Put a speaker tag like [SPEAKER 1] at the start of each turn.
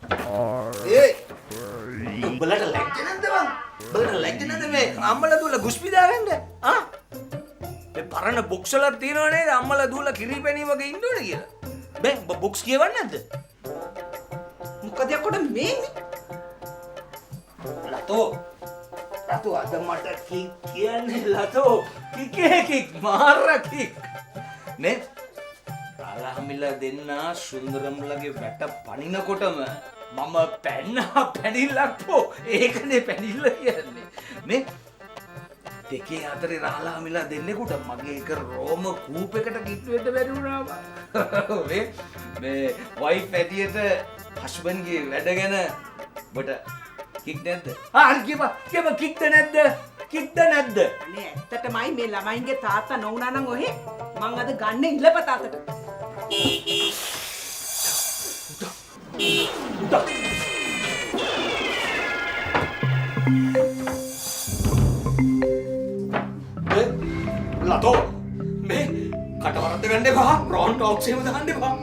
[SPEAKER 1] ඒ උඹලට ලැජ්ජ නැද්ද බං? උඹලට ලැජ්ජ නැද්ද මේ අම්මලා දුවලා ගුස්පි දාගන්න? ආ? මේ පරණ බොක්ස් වල තියෙනව නේද අම්මලා දුවලා කිරිපැණි වගේ ඉන්න ඕනේ කියලා. බෑ උඹ බොක්ස් කියවන්නේ නැද්ද?
[SPEAKER 2] මොකද යකොට මේ
[SPEAKER 1] ලතෝ ලතෝ අද මට කික් කියන්නේ ලතෝ කික් මාර කික් නේ රාලහමිලා දෙන්න සුන්දරම්ලගේ වැට පනිනකොටම මම පැනිල්ලක් පෝ ඒකනේ පැනිල්ල කියන්නේ නේ දෙකේ අතරේ රාලහමිලා දෙන්නෙකුට මගේ එක රෝම කූපයකට කිට්ටු වෙන්න බැරි වුණා මේ වයිෆ් ඇටියට හස්බන්ඩ්ගේ වැඩ ගැන ඔබට කික් නැද්ද? හරි කියපන් කික්ද නැද්ද? කික්ද නැද්ද?
[SPEAKER 2] අනේ ඇත්තටමයි මේ ළමයින්ගේ තාත්තා නොවුනා නම් ඔහෙ මං අද ගන්න ඉලපත අතට.
[SPEAKER 1] උදා ලතෝ මේ කටවරද්ද ගන්න එපා රොන් ටොක්ස් එහෙම දාන්න එපා